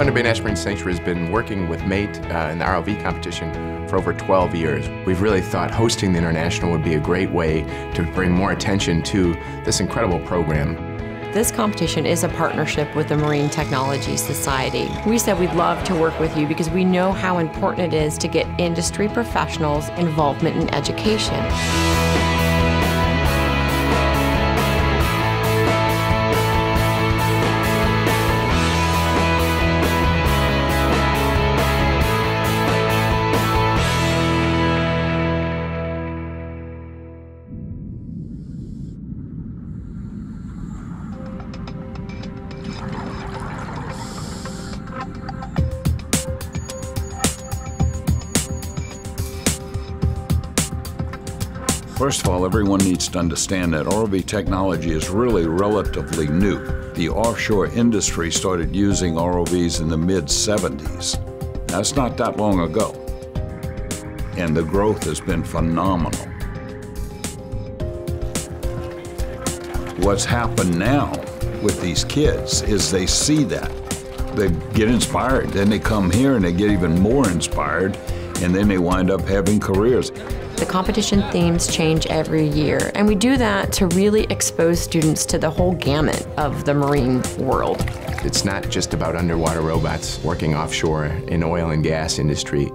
Thunder Bay National Marine Sanctuary has been working with MATE in the ROV competition for over 12 years. We've really thought hosting the International would be a great way to bring more attention to this incredible program. This competition is a partnership with the Marine Technology Society. We said we'd love to work with you because we know how important it is to get industry professionals' involvement in education. First of all, everyone needs to understand that ROV technology is really relatively new. The offshore industry started using ROVs in the mid-70s. That's not that long ago. And the growth has been phenomenal. What's happened now with these kids is they see that. They get inspired, then they come here and they get even more inspired, and then they wind up having careers. The competition themes change every year, and we do that to really expose students to the whole gamut of the marine world. It's not just about underwater robots working offshore in oil and gas industry.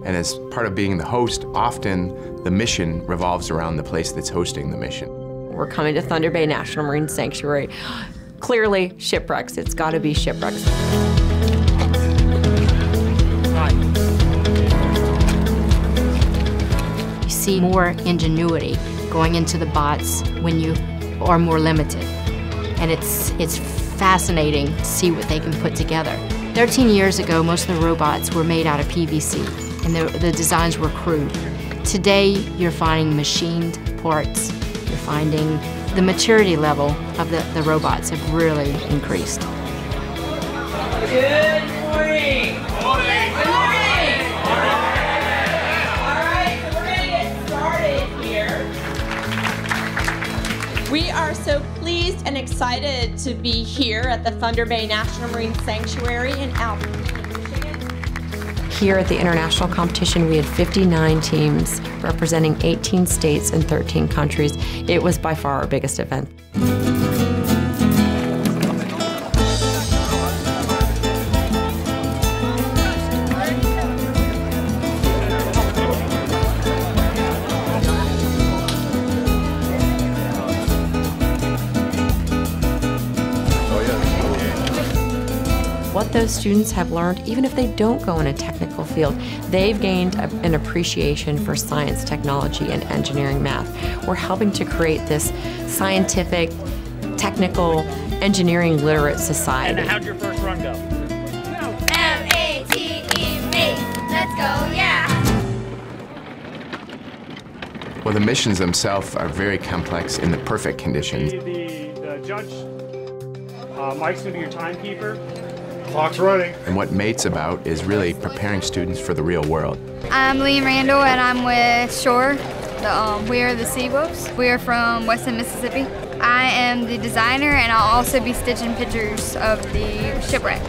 And as part of being the host, often the mission revolves around the place that's hosting the mission. We're coming to Thunder Bay National Marine Sanctuary. Clearly, shipwrecks. It's got to be shipwrecks. See more ingenuity going into the bots when you are more limited. And it's fascinating to see what they can put together. 13 years ago, most of the robots were made out of PVC, and the designs were crude. Today, you're finding machined parts. You're finding the maturity level of the robots have really increased. Good morning! Good morning! We are so pleased and excited to be here at the Thunder Bay National Marine Sanctuary in Alpena, Michigan. Here at the international competition, we had 59 teams representing 18 states and 13 countries. It was by far our biggest event. What those students have learned, even if they don't go in a technical field, they've gained an appreciation for science, technology, and engineering math. We're helping to create this scientific, technical, engineering literate society. And how'd your first run go? M-A-T-E, mate. Let's go, yeah! Well, the missions themselves are very complex in the perfect conditions. The judge, Mike's going to be your timekeeper. Clock's running. And what MATE's about is really preparing students for the real world. I'm Liam Randall, and I'm with Shore. We are the Seawolves. We are from Weston, Mississippi. I am the designer, and I'll also be stitching pictures of the shipwreck.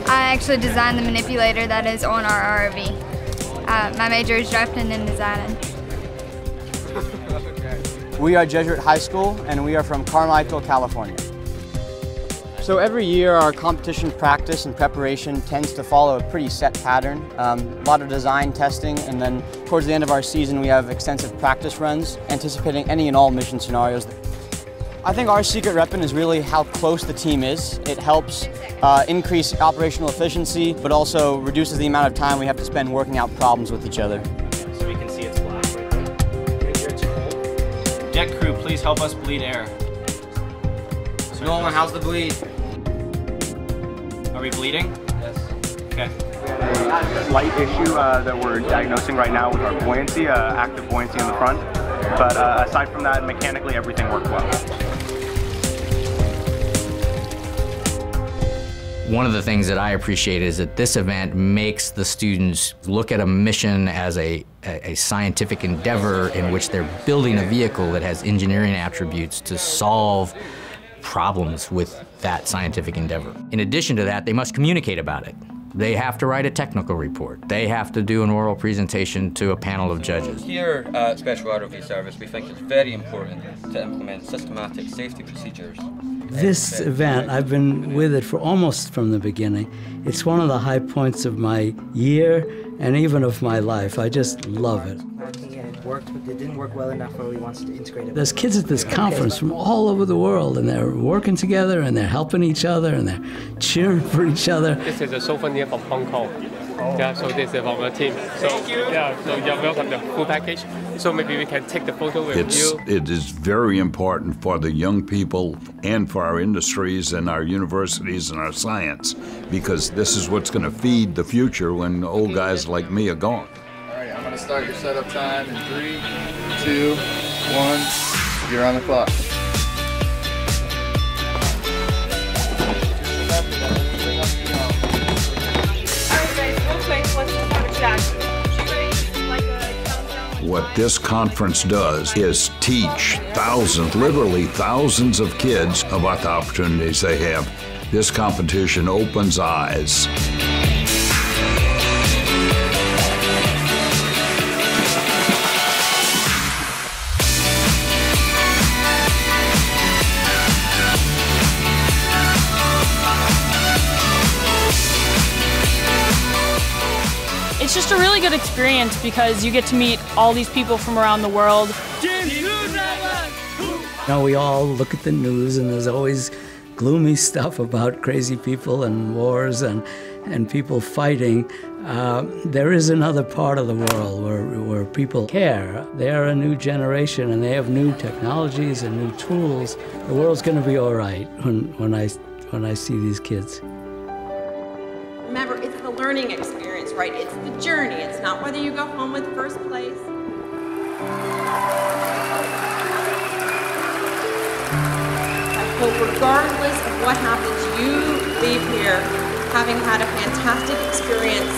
I actually designed the manipulator that is on our ROV. My major is drafting and designing. We are Jesuit High School, and we are from Carmichael, California. So every year our competition practice and preparation tends to follow a pretty set pattern. A lot of design testing, and then towards the end of our season we have extensive practice runs anticipating any and all mission scenarios. I think our secret weapon is really how close the team is. It helps increase operational efficiency, but also reduces the amount of time we have to spend working out problems with each other. So we can see it's black right there. Right here it's cold. Deck crew, please help us bleed air. Nolan, how's the bleed? Are we bleeding? Yes. Okay. We have a slight issue that we're diagnosing right now with our buoyancy, active buoyancy in the front. But aside from that, mechanically everything worked well. One of the things that I appreciate is that this event makes the students look at a mission as a scientific endeavor in which they're building a vehicle that has engineering attributes to solve problems with that scientific endeavor. In addition to that, they must communicate about it. They have to write a technical report. They have to do an oral presentation to a panel of judges. Here at Special ROV Service, we think it's very important to implement systematic safety procedures. This event, I've been with it for almost from the beginning. It's one of the high points of my year and even of my life. I just love it. It worked, but it didn't work well enough where we wanted to integrate it. There's kids at this conference from all over the world, and they're working together, and they're helping each other, and they're cheering for each other. This is a souvenir from Hong Kong. Yeah, so this is from the team. So, yeah, so you're welcome to the full package. So maybe we can take the photo with you. It is very important for the young people and for our industries and our universities and our science, because this is what's going to feed the future when old guys like me are gone. All right, I'm going to start your setup time in 3, 2, 1. You're on the clock. What this conference does is teach thousands, literally thousands of kids about the opportunities they have. This competition opens eyes. It's just a really good experience because you get to meet all these people from around the world. We all look at the news, and there's always gloomy stuff about crazy people and wars and people fighting. There is another part of the world where people care. They are a new generation, and they have new technologies and new tools. The world's going to be all right when I see these kids. Remember, it's the learning experience, right? It's the journey. It's not whether you go home with first place. I hope regardless of what happens, you leave here having had a fantastic experience